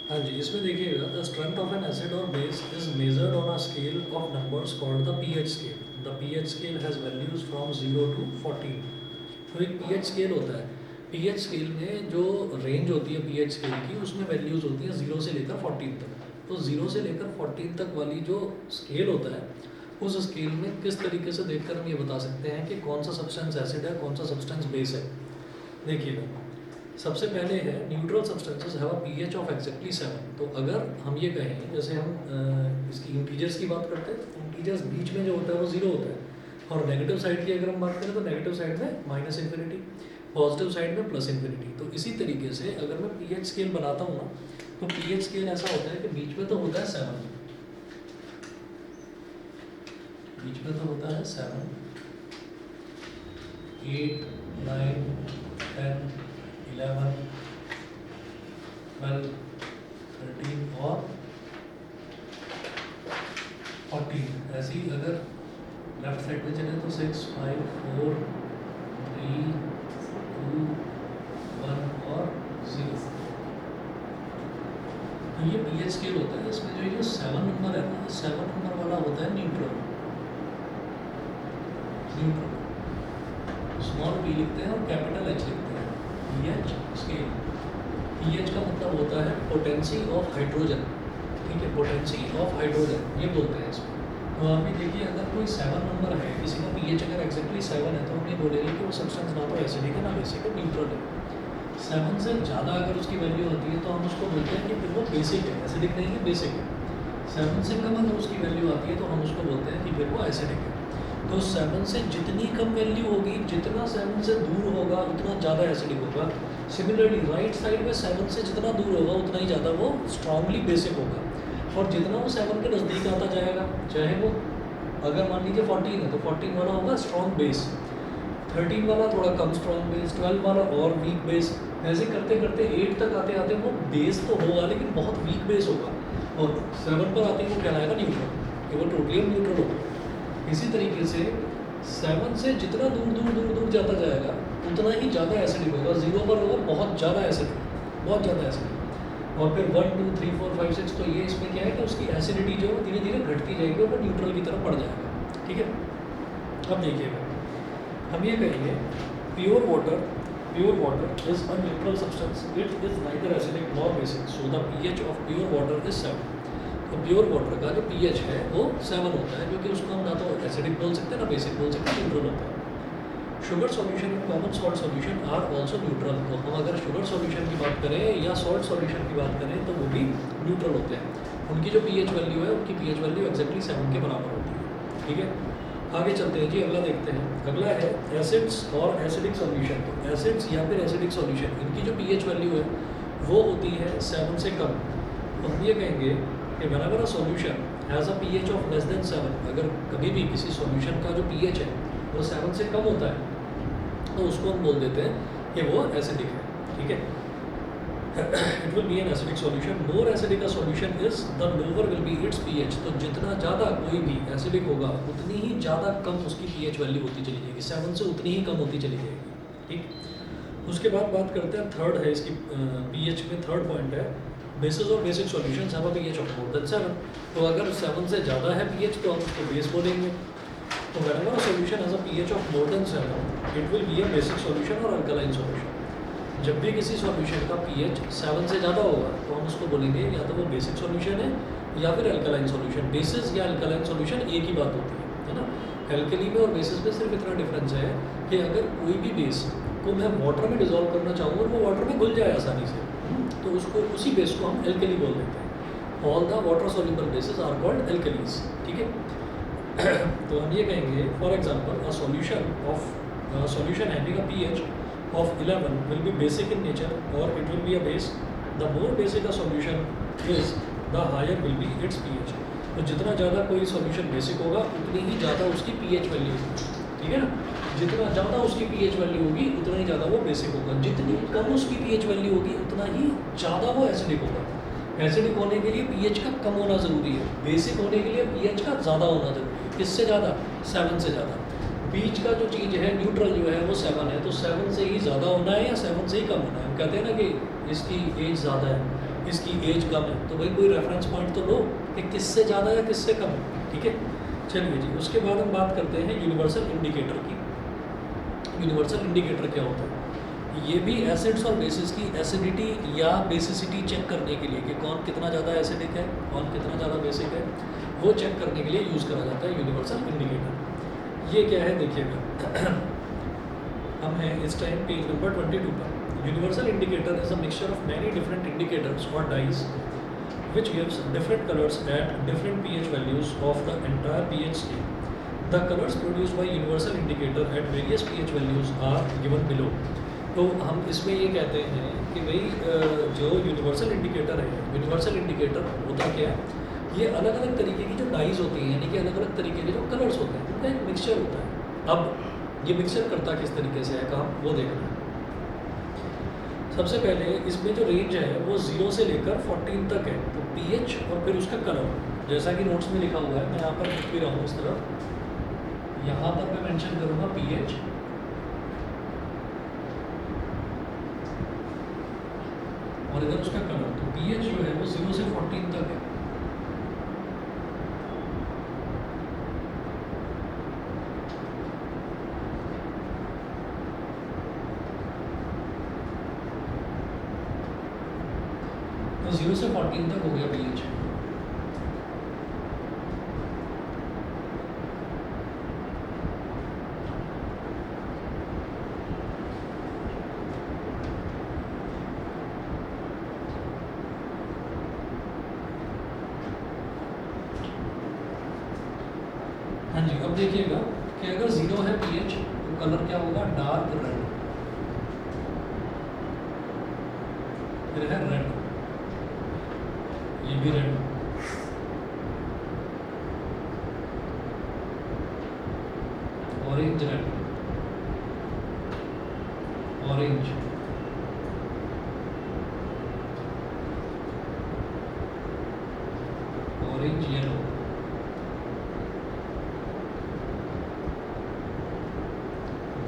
हाँ जी, इसमें देखिएगा the strength of an acid और base is measured on a scale of numbers called the pH scale. The pH scale has values from 0 to 14। तो एक pH scale होता है। पीएच स्केल में जो रेंज होती है पीएच स्केल की, उसमें वैल्यूज होती हैं 0 से लेकर 14 तक। तो 0 से लेकर 14 तक वाली जो स्केल होता है, उस स्केल में किस तरीके से देखकर हम ये बता सकते हैं कि कौन सा सब्सटेंस एसिड है, कौन सा सब्सटेंस बेस है। देखिएगा, सबसे पहले है neutral substances have a pH of exactly 7। तो अगर हम ये कहें, जैसे हम इसकी इंटीजर्स की बात करते हैं, तो इंटीजर्स बीच में जो होता है वो 0 होता है। और नेगेटिव साइड की अगर हम बात करें तो नेगेटिव साइड में माइनस इन्फिनिटी, पॉजिटिव साइड में प्लस इन्फिनिटी। तो इसी तरीके से अगर मैं पीएच स्केल बनाता हूँ ना, तो पीएच स्केल ऐसा होता है कि बीच में तो होता है 7, बीच में तो होता है 7, 8, 9, 10, 11, 12, 13 और 14। ऐसे ही अगर लेफ्ट साइड पे चले तो 6, 5, 4, 3, 2, 1 और 0। तो ये पीएच स्केल होता है। इसमें जो ये 7 नंबर है ना, 7 नंबर वाला होता है न्यूट्रल। न्यूट्रल स्मॉल पी लिखते हैं और कैपिटल एच लिखते हैं, पीएच स्केल। पीएच का मतलब होता है पोटेंसी ऑफ हाइड्रोजन। ठीक है, पोटेंसी ऑफ हाइड्रोजन ये बोलते हैं इसमें। तो आप भी देखिए, अगर कोई 7 नंबर है, किसी का पीएच अगर एक्जैक्टली 7 है, तो हम ये बोलेंगे कि वो सब्सटेंस ना तो एसिडिक है ना बेसिक है, न्यूट्रल है। 7 से ज़्यादा अगर उसकी वैल्यू होती है तो हम उसको बोलते हैं कि फिर वो बेसिक है, एसिडिक नहीं है, बेसिक है। 7 से कम अगर उसकी वैल्यू आती है तो हम उसको बोलते हैं कि फिर वो एसिडिक है। तो 7 से जितनी कम वैल्यू होगी, जितना 7 से दूर होगा उतना ज़्यादा एसिडिक होगा। सिमिलरली राइट साइड में 7 से जितना दूर होगा उतना ही ज़्यादा वो स्ट्रांगली बेसिक होगा। और जितना वो 7 के नज़दीक आता जाएगा, चाहे वो अगर मान लीजिए 14 है तो 14 वाला होगा स्ट्रॉन्ग बेस, 13 वाला थोड़ा कम स्ट्रॉन्ग बेस, 12 वाला और वीक बेस। ऐसे करते करते 8 तक आते आते वो बेस तो होगा लेकिन बहुत वीक बेस होगा। और 7 पर आते ही वो कहलाएगा न्यूट्रल, कि वो टोटली न्यूट्रल होगा। इसी तरीके से 7 से जितना दूर दूर दूर दूर जाता जाएगा उतना ही ज़्यादा एसिडिक होगा। 0 पर होगा बहुत ज़्यादा एसिडिक, बहुत ज़्यादा एसिडिक। और फिर 1, 2, 3, 4, 5, 6, तो ये इसमें क्या है कि उसकी एसिडिटी जो है धीरे धीरे घटती जाएगी और न्यूट्रल की तरफ बढ़ जाएगा। ठीक है, अब देखिएगा, हम ये कहेंगे pure water is a neutral substance, it is neither acidic nor basic, so the pH of pure water is 7। तो प्योर वाटर का जो पीएच है वो 7 होता है, क्योंकि उसको हम ना तो एसिडिक बोल सकते हैं ना बेसिक बोल सकते हैं, न्यूट्रल होता है। Sugar solution and common salt solution are also neutral. तो हम अगर शुगर सॉल्यूशन की बात करें या सॉल्ट सॉल्यूशन की बात करें तो वो भी न्यूट्रल होते हैं। उनकी जो पीएच वैल्यू है, उनकी पीएच वैल्यू एक्जैक्टली 7 के बराबर होती है। ठीक है, आगे चलते हैं जी, अगला देखते हैं। अगला है एसिड्स और एसिडिक सॉल्यूशन। तो एसिड्स या फिर एसिडिक सॉल्यूशन, इनकी जो पीएच वैल्यू है वो होती है 7 से कम। तो हम ये कहेंगे कि whenever a solution has a pH of less than 7, अगर कभी भी किसी सॉल्यूशन का जो पीएच है वो 7 से कम होता है तो उसको हम बोल देते हैं कि वो एसिडिक है। ठीक है, it will B an acidic solution. More acidic a solution is the lower will be its pH. तो जितना ज़्यादा कोई भी एसिडिक होगा उतनी ही ज़्यादा कम उसकी पीएच वैल्यू होती चली जाएगी, 7 से उतनी ही कम होती चली जाएगी। ठीक, उसके बाद बात करते हैं, थर्ड है इसकी पीएच में थर्ड पॉइंट है बेसिस और basic solutions have a pH of more than 7। तो अगर 7 से ज़्यादा है पीएच तो हम उसको बेस बोलेंगे। तो whenever a solution has a pH of more than 7, it will be a basic solution or alkaline solution। जब भी किसी सॉल्यूशन का pH 7 से ज़्यादा होगा तो हम उसको बोलेंगे या तो वो बेसिक सॉल्यूशन है या फिर अल्कलाइन सॉल्यूशन। बेसिस या अल्कलाइन सॉल्यूशन एक ही बात होती है ना। एल्कली में और बेसिस में सिर्फ इतना डिफरेंस है कि अगर कोई भी बेस को मैं वाटर में डिजोल्व करना चाहूँ और वो वाटर में घुल जाए आसानी से, तो उसको उसी बेस को हम एल्कली बोल देते हैं। All the water soluble bases are called alkalis. ठीक है, तो हम ये कहेंगे for example a solution having a pH of 11 will be basic in nature और it will be a base. The more basic a solution is the higher will be its pH. तो जितना ज़्यादा कोई सॉल्यूशन बेसिक होगा उतनी ही ज़्यादा उसकी pH value होगी। ठीक है ना, जितना ज़्यादा उसकी पीएच वैल्यू होगी उतना ही ज़्यादा वो बेसिक होगा। जितनी कम उसकी पीएच वैल्यू होगी उतना ही ज़्यादा वो एसिडिक होगा। एसिडिक होने के लिए पीएच का कम होना ज़रूरी है, बेसिक होने के लिए पीएच का ज़्यादा होना ज़रूरी है। किससे ज़्यादा? 7 से ज़्यादा। बीच का जो चीज़ है न्यूट्रल जो है वो 7 है, तो 7 से ही ज़्यादा होना है या 7 से ही कम होना है। हम कहते हैं ना कि इसकी एज ज़्यादा है, इसकी एज कम है, तो भाई कोई रेफरेंस पॉइंट तो लो कि किससे ज़्यादा या किससे कम है, ठीक है। चलिए जी, उसके बाद हम बात करते हैं यूनिवर्सल इंडिकेटर की। यूनिवर्सल इंडिकेटर क्या होता है? ये भी एसिड्स और बेसिस की एसिडिटी या बेसिसिटी चेक करने के लिए कि कौन कितना ज़्यादा एसिडिक है, कौन कितना ज़्यादा बेसिक है, वो चेक करने के लिए यूज़ करा जाता है यूनिवर्सल इंडिकेटर। ये क्या है देखिएगा, हम हैं इस टाइम पेज नंबर 22 पर। Universal indicator is a mixture of many different indicators और dies which gives different colors at different pH values of the entire pH scale. The colors produced by universal indicator at various pH values are given below. तो हम इसमें ये कहते हैं कि भाई जो यूनिवर्सल इंडिकेटर है, यूनिवर्सल इंडिकेटर होता क्या है, ये अलग अलग तरीके की जो डाइज होती हैं, यानी कि अलग अलग तरीके के जो कलर्स होते हैं, उनका एक मिक्सचर होता है। अब ये मिक्सचर करता किस तरीके से है काम, वो देखना है। सबसे पहले इसमें जो रेंज है वो 0 से लेकर 14 तक है, तो पीएच और फिर उसका कलर, जैसा कि नोट्स में लिखा हुआ है, मैं यहाँ पर लिख भी रहा हूँ इस तरफ। यहाँ पर मैं मेंशन करूँगा पीएच और इधर उसका कलर। तो पीएच जो है वो 0 से 14 तक है। तो 0 से 14 तक हो गया पीएच। हाँ जी, अब देखिएगा कि अगर 0 है पीएच तो कलर क्या होगा, डार्क रेड। फिर है रेड, ये भी red, orange red, orange, orange yellow,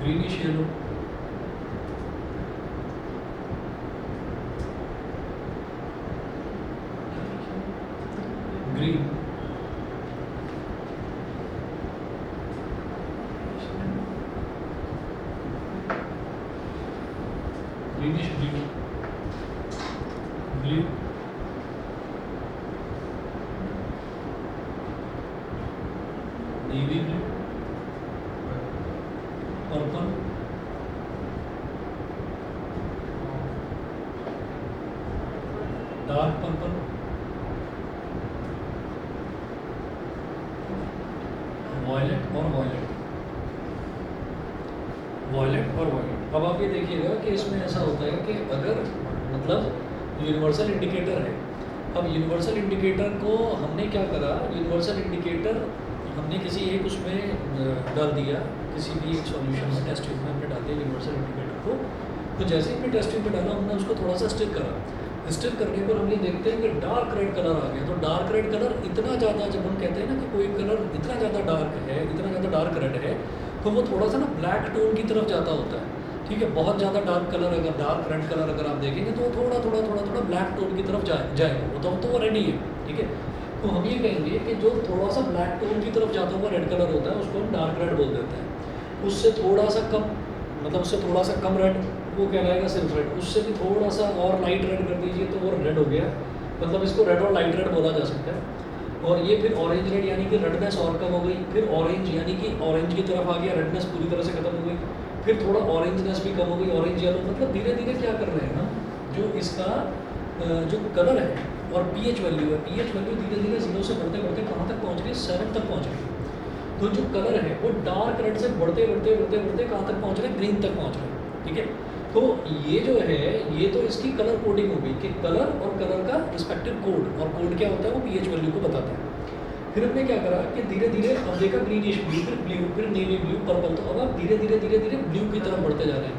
greenish yellow, green, greenish blue, blue, navy blue, purple, dark purple, violet और वॉयलेट, वॉयलेट और वॉयलेट। अब आप ये देखिएगा कि इसमें ऐसा होता है कि अगर मतलब यूनिवर्सल इंडिकेटर है, अब यूनिवर्सल इंडिकेटर को हमने क्या करा, यूनिवर्सल इंडिकेटर हमने किसी एक उसमें डाल दिया, किसी भी एक सॉल्यूशन में, टेस्ट ट्यूब में हमने डाल दिया यूनिवर्सल इंडिकेटर को। तो जैसे ही हमने टेस्ट ट्यूब में डाला, हमने उसको थोड़ा सा स्टिक करा। स्टिक करने पर हम ये देखते हैं कि डार्क रेड कलर आ गया। तो डार्क रेड कलर इतना ज़्यादा, जब हम कहते हैं ना कि कोई कलर इतना ज़्यादा डार्क है, इतना ज़्यादा डार्क रेड है, तो वो थोड़ा सा ना ब्लैक टोन की तरफ जाता होता है, ठीक है। बहुत ज़्यादा डार्क कलर, अगर डार्क रेड कलर अगर आप देखेंगे तो वो थोड़ा थोड़ा थोड़ा थोड़ा ब्लैक टोन की तरफ जाएगा, तो वो रेड ही है, ठीक है। तो हम ये कहेंगे कि जो थोड़ा सा ब्लैक टोन की तरफ जाता हुआ रेड कलर होता है, उसको हम डार्क रेड बोल देते हैं। उससे थोड़ा सा कम, मतलब उससे थोड़ा सा कम रेड, वो कहलाएगा सिर्फ रेड। उससे भी थोड़ा सा और लाइट रेड कर दीजिए तो वो रेड हो गया, मतलब इसको रेड और लाइट रेड बोला जा सकता है। और ये फिर ऑरेंज रेड, यानी कि रेडनेस और कम हो गई। फिर ऑरेंज, यानी कि ऑरेंज की तरफ आ गया, रेडनेस पूरी तरह से खत्म हो गई। फिर थोड़ा ऑरेंजनेस भी कम हो गई, ऑरेंज येलो। मतलब धीरे धीरे क्या कर रहे हैं हम, जो इसका जो कलर है और पीएच वैल्यू है, पीएच वैल्यू धीरे धीरे 0 से बढ़ते बढ़ते कहाँ तक पहुँच गई, 7 तक पहुँच गई। तो जो कलर है वो डार्क रेड से बढ़ते बढ़ते बढ़ते बढ़ते कहाँ तक पहुँच रहे हैं, ग्रीन तक पहुँच रहे हैं, ठीक है। तो ये जो है, ये तो इसकी कलर कोडिंग हो गई कि कलर और कलर का रिस्पेक्टिव कोड, और कोड क्या होता है, वो पीएच वैल्यू को बताता है। फिर हमने क्या करा कि धीरे धीरे अब देखा ग्रीनिश ब्लू, फिर ब्लू, फिर नेवी ब्लू, पर्पल। तो अब आप धीरे धीरे धीरे धीरे ब्लू की तरफ बढ़ते जा रहे हैं।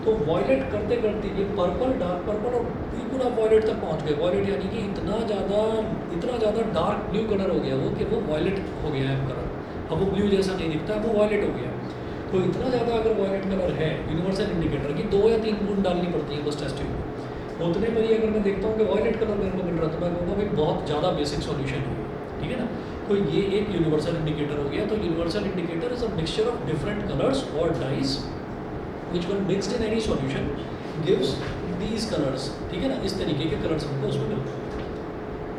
तो वॉयलेट करते करते ये पर्पल, डार्क पर्पल और बिल्कुल आप वॉयलेट तक पहुंच गए। वॉयलेट यानी कि इतना ज़्यादा डार्क ब्लू कलर हो गया वो, कि वो वॉयलेट हो गया है कलर। अब वो ब्लू जैसा नहीं दिखता, वो वॉयलेट हो गया। तो इतना ज़्यादा अगर वॉयलेट कलर है यूनिवर्सल इंडिकेटर की, 2 या 3 बूंद डालनी पड़ती है बस टेस्ट ट्यूब में। उतने पर ही अगर मैं देखता हूँ कि वॉयलेट कलर मेरे को मिल रहा है तो मैं कहूँगा भाई बहुत ज़्यादा बेसिक सॉल्यूशन है, ठीक है ना। तो ये एक यूनिवर्सल इंडिकेटर हो गया। तो universal indicator is a mixture of different colours और dyes which when mixed in any solution gives these colours, ठीक है ना। इस तरीके के कलर्स हमको उसमें मिलते हैं।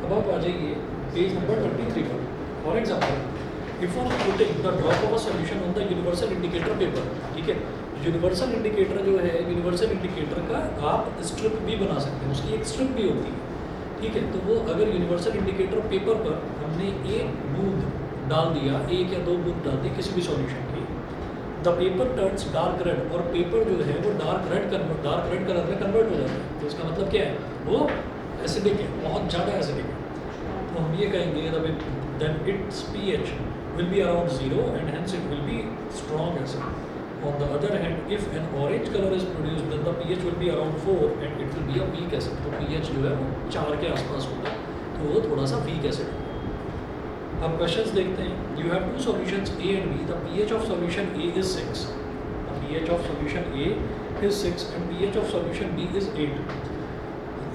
अब आप आ जाइए पेज नंबर 23 पर। For example if on putting the drop of a solution on the universal indicator paper, ठीक है। यूनिवर्सल इंडिकेटर जो है, यूनिवर्सल इंडिकेटर का आप स्ट्रिप भी बना सकते हैं, उसकी एक स्ट्रिप भी होती है, ठीक है। तो वो अगर यूनिवर्सल इंडिकेटर पेपर पर हमने एक बूंद डाल दिया, एक या दो बूंद डाल दी किसी भी सॉल्यूशन की, the paper turns dark red, और पेपर जो है वो डार्क रेड कलर में कन्वर्ट हो जाता है। तो इसका मतलब क्या है, वो एसिडिक है, बहुत ज़्यादा एसिडिक है। तो हम ये कहेंगे then it's pH will be around 0 and hence it will be strong acid. On the other hand, if an orange color is produced, then the pH will be around 4 and it will be a weak acid. तो pH जो है वो 4 के आसपास होगा, तो वो थोड़ा सा weak acid होगा। अब क्वेश्चंस देखते हैं। You have two solutions A and B. The pH of solution A is 6. The pH of solution A is 6 and pH of solution B is 8.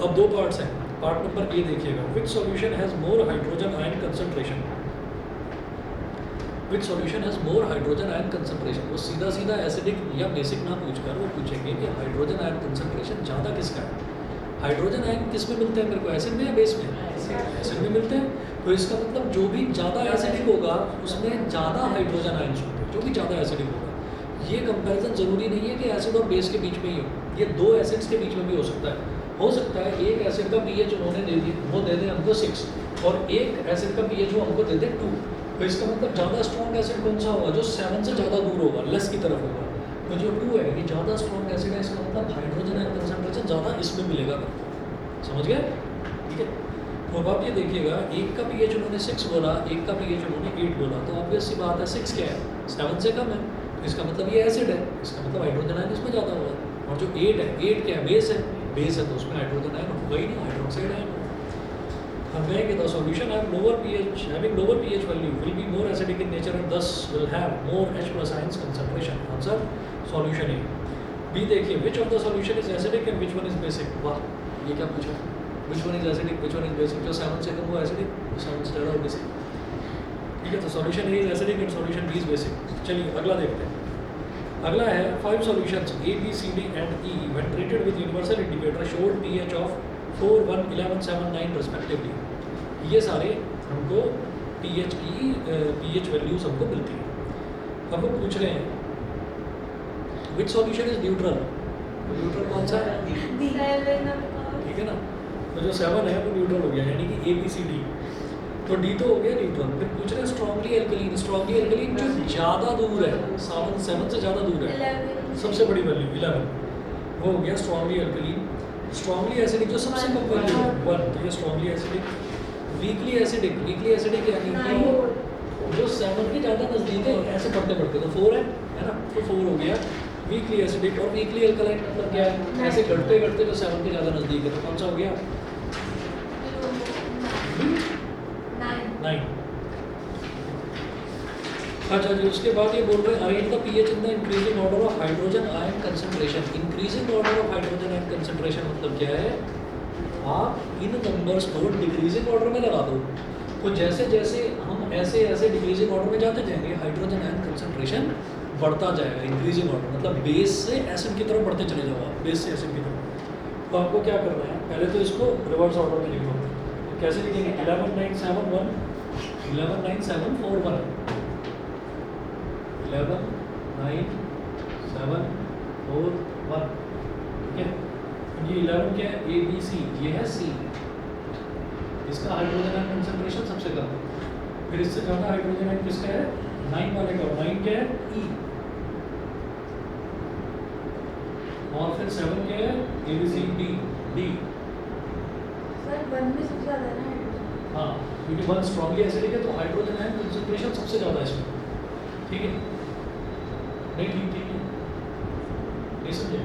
अब दो पार्ट्स हैं। पार्ट नंबर A देखिएगा। Which solution has more hydrogen ion concentration? Which solution has more hydrogen ion concentration. वो सीधा सीधा acidic या basic ना पूछकर वो पूछेंगे कि हाइड्रोजन आयन कंसंट्रेशन ज़्यादा किसका है। हाइड्रोजन आयन किस में मिलते हैं मेरे को, एसिड में या बेस में? एसिड में मिलते हैं। तो इसका मतलब जो भी ज़्यादा एसिडिक होगा उसमें ज़्यादा हाइड्रोजन आयन्स होंगे, जो भी ज़्यादा एसिडिक होगा। ये कंपैरिजन ज़रूरी नहीं है कि एसिड और बेस के बीच में ही हो, ये दो एसिड्स के बीच में भी हो सकता है। हो सकता है एक एसिड का pH उन्होंने दे दी, वो दे दें हमको 6 और एक एसिड का pH वो हमको दे दें 2। तो इसका मतलब ज़्यादा स्ट्रॉन्ग एसिड कौन सा होगा, जो 7 से ज़्यादा दूर होगा, लेस की तरफ होगा। तो जो 2 है ये ज़्यादा स्ट्रॉन्ग एसिड है, इसका मतलब हाइड्रोजन आयन कंसंट्रेशन ज़्यादा इसमें मिलेगा। समझ गए, ठीक है। तो अब आप ये देखिएगा, एक का pH उन्होंने 6 बोला, एक का pH उन्होंने 8 बोला, तो ऑब्वियस सी बात है 6 क्या है, 7 से कम है, तो इसका मतलब ये एसिड है, इसका मतलब हाइड्रोजन आयन इसमें ज़्यादा होगा। और जो 8 है, 8 क्या है, बेस है, तो उसमें हाइड्रोजन आयन होगा ही नहीं, हाइड्रोक्साइड आयन होगा। हम कहेंगे the solution having lower pH value will be more acidic in nature and thus will have more H plus ions concentration. Answer solution A. B देखिए, which of the solution is acidic and which one is basic? वाह, ये क्या पूछा? Which one is acidic, which one is basic? जो 7 से कम वो acidic, 7 से ज़्यादा वो basic। ठीक है, तो solution A is acidic and solution B is basic। चलिए अगला देखते हैं। अगला है 5 solutions A, B, C, D and E when treated with universal indicator showed pH of 4, 1, 11, 7, 9 respectively। ये सारे हमको pH की pH वैल्यूज हमको मिलती है। हम लोग पूछ रहे हैं विच सॉल्यूशन इज न्यूट्रल। न्यूट्रल कौन सा है, ठीक है ना। तो जो 7 है वो न्यूट्रल हो गया, यानी कि ABCD। तो D तो हो गया न्यूट्रल। फिर पूछ रहे हैं स्ट्रॉन्गली एल्कलीन। स्ट्रॉन्गली एल्कलीन जो ज़्यादा दूर है, 7 से ज़्यादा दूर है, सबसे बड़ी वैल्यू 11, वो हो गया स्ट्रॉन्गली एल्कलीन। स्ट्रॉन्गली एसिडिक जो सबसे कम वैल्यू है 1, तो ये स्ट्रॉन्गली एसिडिक। वीकली एसिडिक यानी कि जो 7 के ज़्यादा नज़दीक है, ऐसे पढ़ते पढ़ते तो 4 है ना, तो 4 हो गया वीकली एसिडिक। और वीकली अल्कलाइन मतलब क्या है, ऐसे घटते घटते जो 7 के ज़्यादा नज़दीक है, तो कौन सा हो गया, 9। अच्छा जी, उसके बाद ये बोल रहे हैं arrange the pH in the increasing order of hydrogen ion concentration. Increasing order of hydrogen ion concentration मतलब क्या है, आप इन नंबर्स को डिक्रीजिंग ऑर्डर में लगा दो, तो जैसे जैसे हम ऐसे ऐसे डिक्रीजिंग ऑर्डर में जाते जाएंगे हाइड्रोजन आयन कंसंट्रेशन बढ़ता जाएगा। इंक्रीजिंग ऑर्डर मतलब बेस से एसिड की तरफ बढ़ते चले जाओ आप, बेस से एसिड की तरफ। तो आपको क्या करना है, पहले तो इसको रिवर्स ऑर्डर में लिखो। तो कैसे लिखेंगे, 11 9 7 1, 11 9 7 4 1, 11 9 7 4 1, ठीक है। ये 11 क्या है, ABC, ये है C, इसका हाइड्रोजन आयन कंसंट्रेशन सबसे कम है। फिर इससे ज़्यादा हाइड्रोजन आयन किसका है, 9 वाले का। 9 क्या है, E, और फिर 7 क्या है, ABCD, D। सर 1 में सबसे ज़्यादा है ना हाइड्रोजन। हाँ, क्योंकि 1 स्ट्रॉन्गली एसिडिक है तो हाइड्रोजन आयन कंसंट्रेशन सबसे ज़्यादा है इसमें, ठीक है। नहीं ठीक है, नहीं समझे।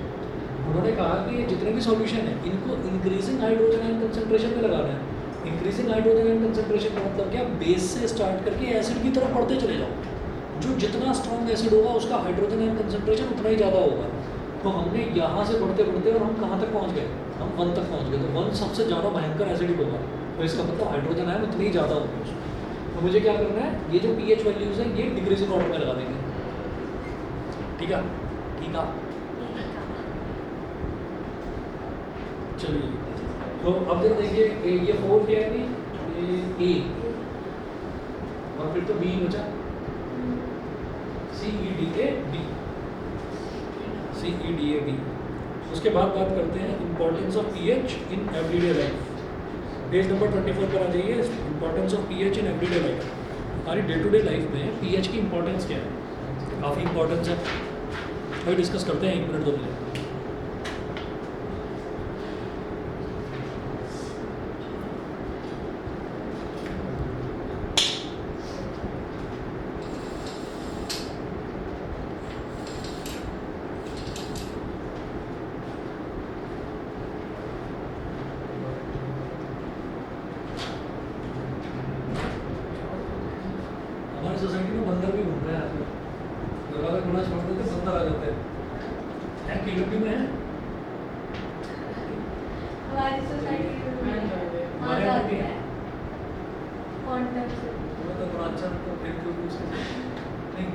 उन्होंने कहा कि ये जितने भी सॉल्यूशन है इनको इंक्रीजिंग हाइड्रोजन आयन कंसंट्रेशन में लगाना है। इंक्रीजिंग हाइड्रोजन आयन कंसंट्रेशन का मतलब क्या, बेस से स्टार्ट करके एसिड की तरफ बढ़ते चले जाओ। जो जितना स्ट्रॉन्ग एसिड होगा उसका हाइड्रोजन आयन कंसंट्रेशन उतना ही ज़्यादा होगा। तो हमने यहाँ से बढ़ते बढ़ते और हम कहाँ तक पहुँच गए, हम 1 तक पहुँच गए। तो 1 सबसे ज़्यादा भयंकर एसिडिक होगा, तो इसका मतलब हाइड्रोजन आयन उतनी ही ज़्यादा होंगे उसमें। तो मुझे क्या करना है, ये जो पीएच वैल्यूज़ हैं ये डिक्रीजिंग ऑर्डर में लगा देंगे। ठीक है, ठीक है, चलिए। तो अब जब देखिए ये 4 क्या है, ये ए और फिर तो बी बचा, C E D A B, C E D A B. उसके बाद बात करते हैं importance of pH in everyday life. Page number 24 पर आ जाइए, importance of pH in everyday life. हमारी डे टू डे लाइफ में पीएच की इंपॉर्टेंस क्या है, काफ़ी इंपॉर्टेंस है, वही डिस्कस करते हैं 1 मिनट 2 मिनट। हमारी सोसाइटी में बंदर भी घूम रहे हैं आजकल, दरवाजा खुला छोड़ देते बंदर आ जाते हैं। केडब्ल्यू में है हमारी सोसाइटी में हमारे यहाँ भी है। कॉन्टेक्ट से वो तो बड़ा अच्छा तो फिर क्यों उसके नहीं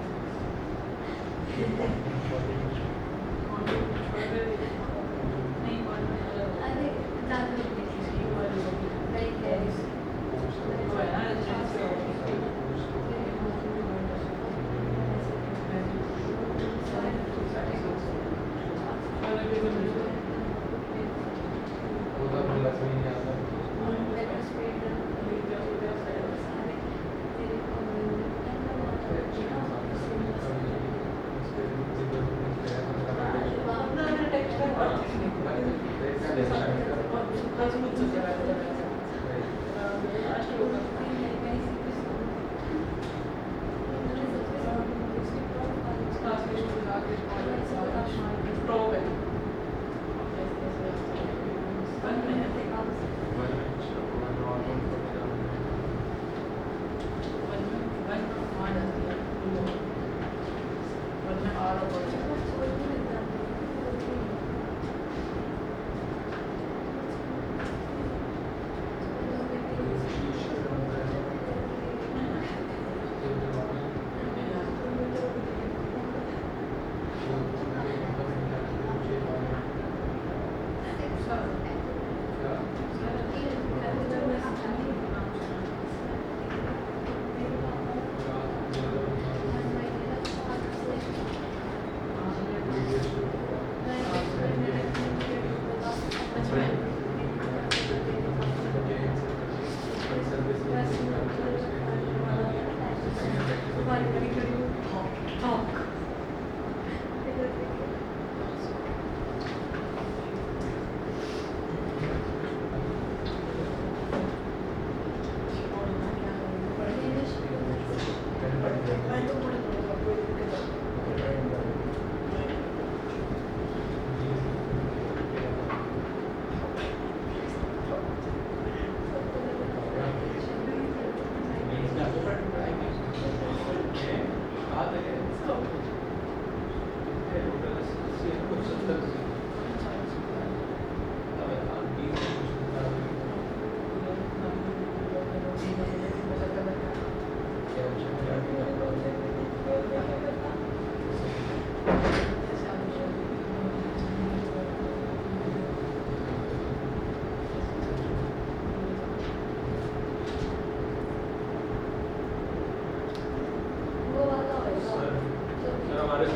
अरे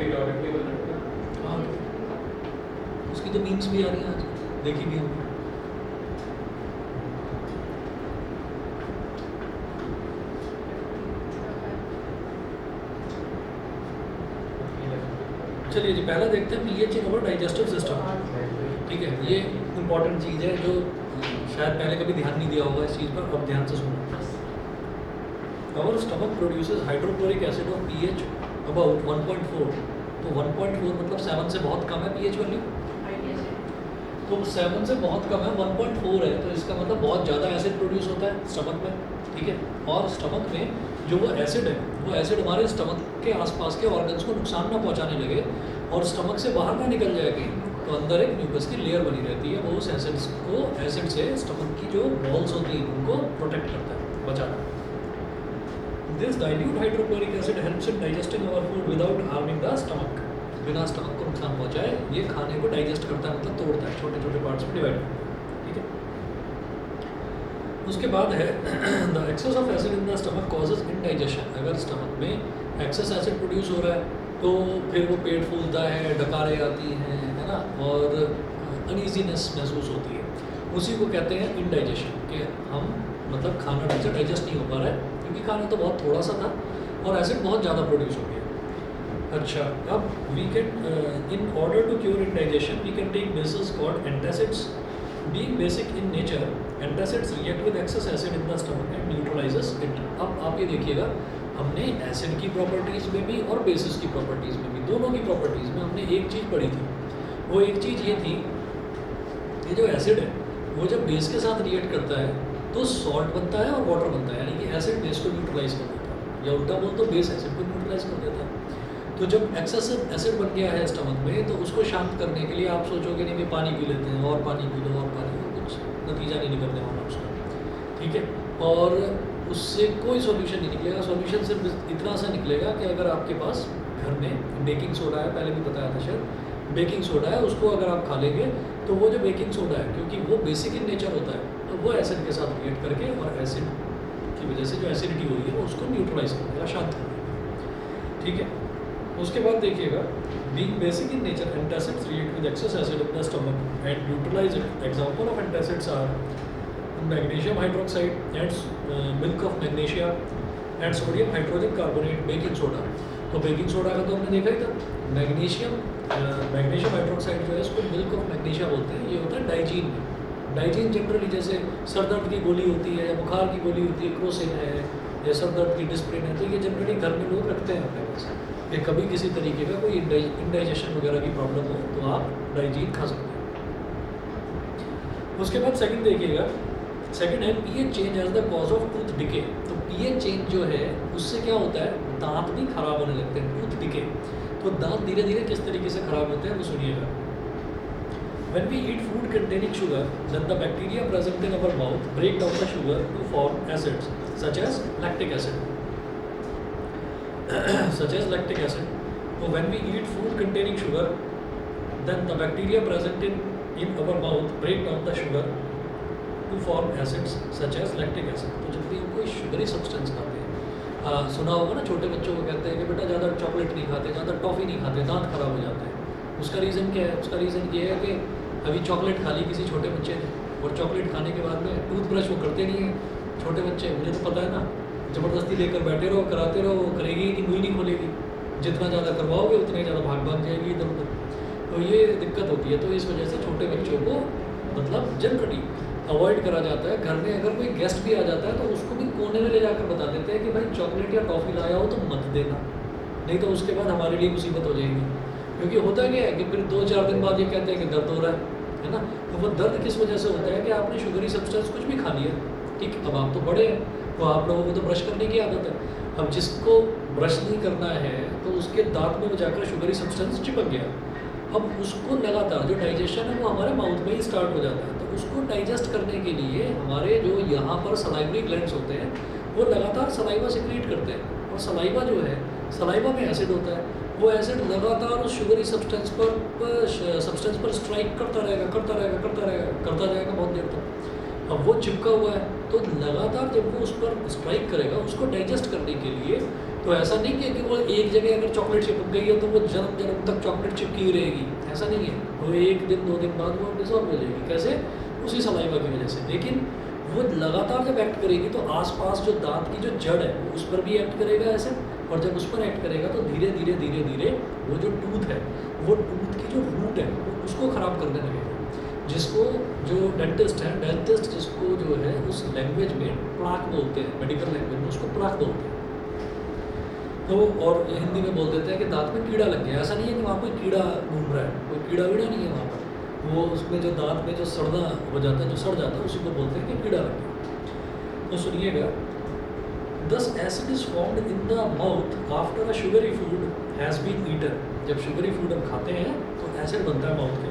ज़्यादा नहीं है हाँ, उसकी तो मीम्स भी आ रही हैं आज, देखी भी होगी। चलिए जी, पहला देखते हैं पीएच इन अवर डाइजेस्टिव सिस्टम। ठीक है, ये इंपॉर्टेंट चीज़ है जो शायद पहले कभी ध्यान नहीं दिया होगा इस चीज़ पर, अब ध्यान से सुनो। अवर stomach produces hydrochloric acid of pH about 1.4। तो 1.4 मतलब 7 से बहुत कम है पीएच वैल्यू। तो 7 से बहुत कम है, 1.4 है, तो इसका मतलब बहुत ज़्यादा एसिड प्रोड्यूस होता है स्टमक में, ठीक है। और स्टमक में जो वो एसिड है, वो एसिड हमारे स्टमक के आसपास के ऑर्गन्स को नुकसान ना पहुंचाने लगे और स्टमक से बाहर ना निकल जाए कहीं, तो अंदर एक म्यूकस की लेयर बनी रहती है, वो उस एसिड से स्टमक की जो वॉल्स होती हैं उनको प्रोटेक्ट करता है, बचाता है। This dilute hydrochloric acid helps in digesting our food without harming the stomach. बिना स्टमक को नुकसान पहुंचाए ये खाने को डाइजेस्ट करता है, मतलब तोड़ता है, छोटे छोटे पार्ट्स में डिवाइड करता है, ठीक है। उसके बाद है the excess of acid in the stomach causes indigestion. अगर स्टमक में एक्सेस एसिड प्रोड्यूस हो रहा है तो फिर वो पेट फूलता है, डकारें आती हैं, है ना, और अनईजीनेस महसूस होती है। उसी को कहते हैं इंडाइजेशन, कि हम मतलब खाना ठीक से डाइजेस्ट नहीं हो पा रहा है क्योंकि खाना तो बहुत थोड़ा सा था और एसिड बहुत ज़्यादा प्रोड्यूस हो गया। अच्छा, अब we can in order to cure indigestion we can take bases called antacids. Being basic in nature, antacids react with excess acid in the stomach and neutralises it. अब आप ये देखिएगा, हमने एसिड की प्रॉपर्टीज़ में भी और बेसिस की प्रॉपर्टीज़ में भी, दोनों की प्रॉपर्टीज़ में हमने एक चीज़ पढ़ी थी। वो एक चीज़ ये थी कि जो एसिड है वो जब बेस के साथ रिएक्ट करता है तो सॉल्ट बनता है और वाटर बनता है, यानी कि एसिड बेस को न्यूट्रलाइज कर देता है, या उल्टा बोल तो बेस एसिड को न्यूट्रलाइज कर देता है। तो जब एक्सेसिव एसिड बन गया है स्टमक में, तो उसको शांत करने के लिए आप सोचोगे नहीं कि पानी पी लेते हैं, और पानी पी लो और पानी, कुछ नतीजा नहीं निकलने वाला उसका, ठीक है। और उससे कोई सॉल्यूशन नहीं निकलेगा। सॉल्यूशन सिर्फ इतना सा निकलेगा कि अगर आपके पास घर में बेकिंग सोडा है, पहले भी बताया था शायद, बेकिंग सोडा है, उसको अगर आप खा लेंगे तो वो जो बेकिंग सोडा है, क्योंकि वो बेसिक इन नेचर होता है, तो वो एसिड के साथ रिएक्ट करके और एसिड की वजह से जो एसिडिटी हो रही है वो उसको न्यूट्रलाइज कर देगा, शांत कर देगा, ठीक है। उसके बाद देखिएगा, being basic in nature, antacids react with excess acid in the stomach and neutralize it. Example of antacids are magnesium hydroxide and milk of magnesia and sodium hydrogen carbonate, baking soda. तो baking soda का तो हमने देखा ही था। Magnesium hydroxide जो है इसको milk of magnesia बोलते हैं। ये होता है डाइजीन में। डाइजीन जनरली जैसे सर दर्द की गोली होती है या बुखार की गोली होती है, क्रोसिन है या सर दर्द की डिस्प्रिन है, तो ये जनरली घर में लोग रखते हैं अपने पास कि कभी किसी तरीके का कोई इंडाइजेशन वगैरह की प्रॉब्लम हो तो आप डाइजीन खा सकते हैं। उसके बाद सेकंड देखिएगा, सेकंड है pH change as the cause of tooth decay. तो पीएच चेंज जो है उससे क्या होता है, दांत भी खराब होने लगते हैं, टूथ डिके। तो दांत धीरे धीरे किस तरीके से खराब होते हैं वो सुनिएगा। When we eat food containing sugar, then the bacteria present in our mouth break down the sugar to form acids such as lactic acid. So when we eat food containing sugar, then the bacteria present in our mouth break down the sugar to form acids such as lactic acid. तो जब भी हम कोई sugary substance खाते हैं, सुना होगा ना, छोटे बच्चों को कहते हैं कि बेटा ज़्यादा चॉकलेट नहीं खाते, ज़्यादा टॉफ़ी नहीं खाते, दांत खराब हो जाते हैं। उसका रीज़न क्या है? उसका रीज़न ये है कि अभी चॉकलेट खा ली किसी छोटे बच्चे ने, और चॉकलेट खाने के बाद में टूथब्रश वो करते नहीं हैं छोटे बच्चे, मुझे तो पता है ना, ज़बरदस्ती लेकर बैठे रहो, कराते रहो, वो करेगी ही नहीं, मुँह ही नहीं खोलेगी। जितना ज़्यादा करवाओगे उतना ही ज़्यादा भाग जाएगी इधर उधर, तो ये दिक्कत होती है। तो इस वजह से छोटे बच्चों को मतलब जनरली अवॉइड करा जाता है। घर में अगर कोई गेस्ट भी आ जाता है तो उसको भी कोने में ले जाकर बता देते हैं कि भाई चॉकलेट या टॉफ़ी लाया हो तो मत देना, नहीं तो उसके बाद हमारे लिए मुसीबत हो जाएगी। क्योंकि होता क्या है कि फिर 2-4 दिन बाद ये कहते हैं कि दर्द हो रहा है ना। तो वो दर्द किस वजह से होता है कि आपने शुगरी सब्सटेंस कुछ भी खा लिया, ठीक। अब आप तो बड़े हैं, तो आप लोगों को तो ब्रश करने की आदत है। अब जिसको ब्रश नहीं करना है तो उसके दांत में जाकर शुगरी सब्सटेंस चिपक गया। अब उसको लगातार जो डाइजेशन है वो हमारे माउथ में ही स्टार्ट हो जाता है। तो उसको डाइजेस्ट करने के लिए हमारे जो यहाँ पर सलाइवरी ग्लैंड्स होते हैं वो लगातार सलाइवा सिक्रीट करते हैं, और सलाइवा जो है, सलाइवा में एसिड होता है, वो एसिड लगातार उस शुगरी सब्सटेंस पर स्ट्राइक करता जाएगा बहुत देर तक। अब वो चिपका हुआ है तो लगातार जब वो उस पर स्ट्राइक करेगा उसको डाइजेस्ट करने के लिए, तो ऐसा नहीं है कि वो एक जगह अगर चॉकलेट चिपक गई है तो वो जन्म तक चॉकलेट चिपकी ही रहेगी, ऐसा नहीं है। वो 1 दिन 2 दिन बाद वो डिसॉल्व हो जाएगी। कैसे? उसी सलाइवा की वजह से। लेकिन वो लगातार जब एक्ट करेगी तो आसपास जो दांत की जो जड़ है उस पर भी एक्ट करेगा ऐसे, और जब उस पर एक्ट करेगा तो धीरे धीरे वो जो टूथ है, वो टूथ की जो रूट है उसको ख़राब करने लगेगा। जिसको जो डेंटिस्ट जिसको जो है उस लैंग्वेज में प्लाक बोलते हैं, मेडिकल लैंग्वेज में उसको प्लाक बोलते हैं। तो और हिंदी में बोल देते हैं कि दांत में कीड़ा लग गया। ऐसा नहीं है कि वहाँ कोई कीड़ा घूम रहा है, कोई कीड़ा वीड़ा नहीं है वहाँ पर। वो उसमें जो दांत में जो सड़ना हो जाता है, जो सड़ जाता है, उसी को बोलते हैं कि कीड़ा लग गया। तो सुनिएगा, this acid is formed in the mouth after a sugary food has been eaten. जब शुगरी फूड हम खाते हैं तो एसिड बनता है माउथ के।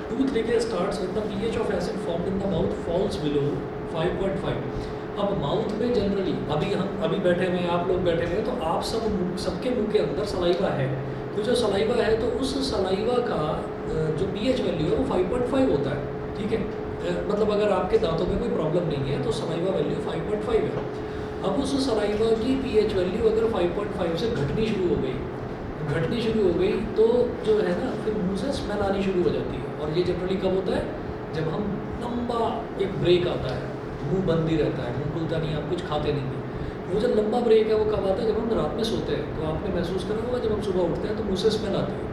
Tooth decay starts with the pH of acid formed in the mouth falls below 5.5। अब mouth में जनरली अभी बैठे हुए हैं, आप लोग बैठे हुए हैं, तो आप सबके मुंह के अंदर सलाइवा है। तो जो सलाइवा है तो उस सलाइवा का जो पीएच वैल्यू है वो 5.5 होता है, ठीक है। मतलब अगर आपके दांतों में कोई प्रॉब्लम नहीं है तो सलाइवा वैल्यू 5.5 है। अब उस सलाइवा की पीएच वैल्यू अगर 5.5 से घटनी शुरू हो गई तो जो है ना, फिर मुंह से स्मेल आनी शुरू हो जाती है। और ये जनरली कब होता है? जब हम लंबा एक ब्रेक आता है, मुंह बंद ही रहता है, मुंह खुलता नहीं, आप कुछ खाते नहीं हैं। वो जो लंबा ब्रेक है वो कब आता है? जब हम रात में सोते हैं। तो आपने महसूस करा होगा जब हम सुबह उठते हैं तो मुंह से स्मेल आती है,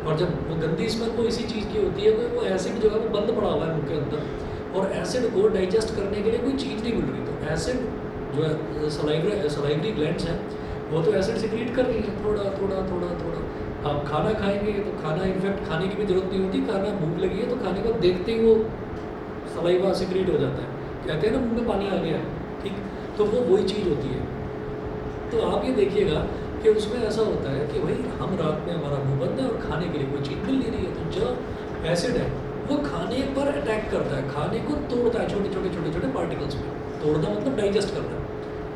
और जब वो गंदी स्मेल वो इसी चीज़ की होती है कि वो एसिड जो है वो बंद पड़ा हुआ है मुंह के अंदर, और एसिड को डाइजेस्ट करने के लिए कोई चीज़ नहीं मिल रही। तो एसिड जो है सलाइवरी ग्लैंड्स हैं वो तो एसिड सिक्रीट कर रही है थोड़ा। आप खाना खाएंगे तो खाना इनफैक्ट खाने की भी जरूरत नहीं होती, खाना भूख लगी है तो खाने को देखते ही वो सलाइवा सिक्रीट हो जाता है, कहते हैं ना मुंह में पानी आ गया, ठीक। तो वो वही चीज़ होती है। तो आप ये देखिएगा कि उसमें ऐसा होता है कि भाई हम रात में हमारा मुंह बंद है और खाने के लिए कोई चीज़ मिल नहीं रही है, तो जो एसिड है वो खाने पर अटैक करता है, खाने को तोड़ता है छोटे पार्टिकल्स में। तोड़ना मतलब डाइजेस्ट करना।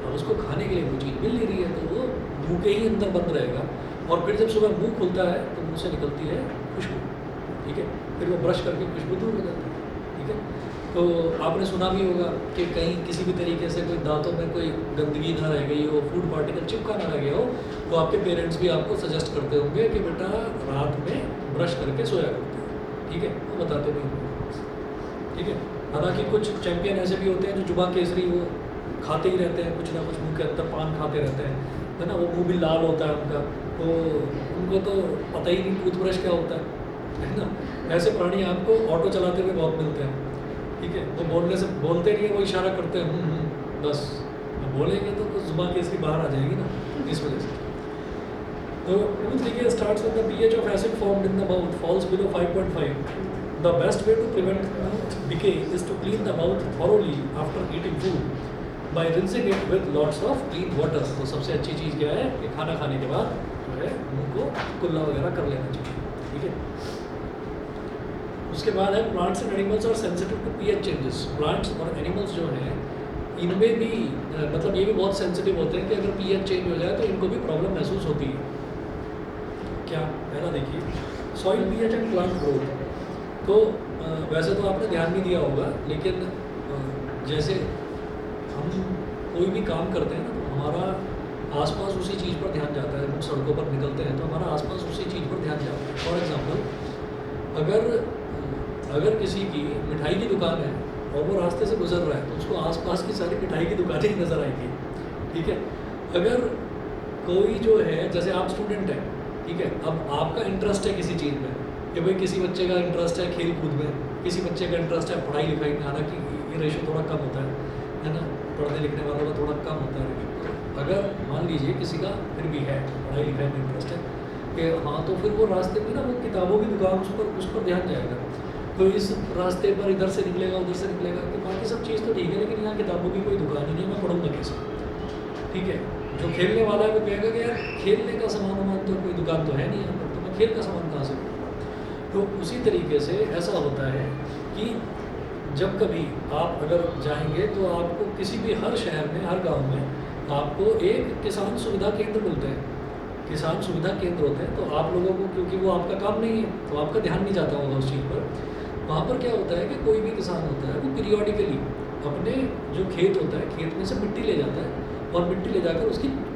अब उसको खाने के लिए कोई चीज़ मिल नहीं रही है तो वो मुंह के ही अंदर बंद रहेगा, और फिर जब सुबह मुंह खुलता है तो मुंह से निकलती है खुशबू, ठीक है। फिर वो ब्रश करके खुशबू दूर हो जाती है, ठीक है। तो आपने सुना भी होगा कि कहीं किसी भी तरीके से कोई दांतों में कोई गंदगी ना रह गई हो, फूड पार्टिकल चिपका ना रह गया हो, तो आपके पेरेंट्स भी आपको सजेस्ट करते होंगे कि बेटा रात में ब्रश करके सोया करते हैं, ठीक है। वो बताते भी होंगे, ठीक है। हालांकि कुछ चैंपियन ऐसे भी होते हैं जो जुबान केसरी वो खाते ही रहते हैं, कुछ ना कुछ मुंह के अंदर पान खाते रहते हैं, है ना। वो मुंह भी लाल होता है उनका, तो उनको तो पता ही नहीं टूथब्रश क्या होता है ना। ऐसे प्राणी आपको ऑटो चलाते हुए बहुत मिलते हैं, ठीक है। वो बोलने से बोलते नहीं है, वो इशारा करते हैं बस। बोलेंगे तो कुछ जुबान केसरी बाहर आ जाएगी ना, इस वजह से। तो tooth decay starts with the pH of acid formed in the mouth falls below 5.5। The best way to prevent tooth decay is to clean the mouth thoroughly after eating food by rinsing it with lots of clean water. तो सबसे अच्छी चीज़ क्या है कि खाना खाने के बाद जो है मुंह को कुल्ला वगैरह कर लेना चाहिए, ठीक है। उसके बाद है plants and animals are sensitive to pH changes. Plants और एनिमल्स जो हैं इनमें भी मतलब ये भी बहुत सेंसिटिव होते हैं कि अगर पीएच चेंज हो जाए तो इनको भी प्रॉब्लम महसूस होती है। क्या? पहला देखिए, soil pH and plant growth. तो वैसे तो आपने ध्यान नहीं दिया होगा, लेकिन जैसे हम कोई भी काम करते हैं ना तो हमारा आसपास उसी चीज़ पर ध्यान जाता है। हम सड़कों पर निकलते हैं तो हमारा आसपास उसी चीज़ पर ध्यान जाता है। फॉर एग्जांपल, अगर किसी की मिठाई की दुकान है और वो रास्ते से गुजर रहा है तो उसको आसपास की सारी मिठाई की दुकानें ही नज़र आएंगी, ठीक है। अगर कोई जो है, जैसे आप स्टूडेंट हैं, ठीक है, अब आपका इंटरेस्ट है किसी चीज़ में, कि भाई किसी बच्चे का इंटरेस्ट है खेल कूद में, किसी बच्चे का इंटरेस्ट है पढ़ाई लिखाई में। हालांकि ये रेशो थोड़ा कम होता है ना, पढ़ने लिखने वालों का थोड़ा कम होता है रेशो। अगर मान लीजिए किसी का फिर भी है पढ़ाई लिखाई में इंटरेस्ट है कि हाँ, तो फिर वो रास्ते में ना वो किताबों की दुकान उस पर ध्यान जाएगा। तो इस रास्ते पर इधर से निकलेगा उधर से निकलेगा कि बाकी सब चीज़ तो ठीक है, लेकिन यहाँ किताबों की कोई दुकान ही नहीं, मैं पढ़ूंगा कैसे, ठीक है। जो खेलने वाला है वो कहेगा कि यार खेलने का सामान वामान तो कोई दुकान तो है नहीं यहाँ पर, तो मैं खेल का सामान कहाँ से लूँ। तो उसी तरीके से ऐसा होता है कि जब कभी आप अगर जाएंगे तो आपको किसी भी हर शहर में, हर गाँव में आपको एक किसान सुविधा केंद्र मिलते हैं। किसान सुविधा केंद्र होते हैं, तो आप लोगों को, क्योंकि वो आपका काम नहीं है तो आपका ध्यान नहीं जाता होगा उस चीज़ पर। वहाँ पर क्या होता है कि कोई भी किसान होता है वो पीरियडिकली अपने जो खेत होता है, खेत में से मिट्टी ले जाता है और मिट्टी ले जाकर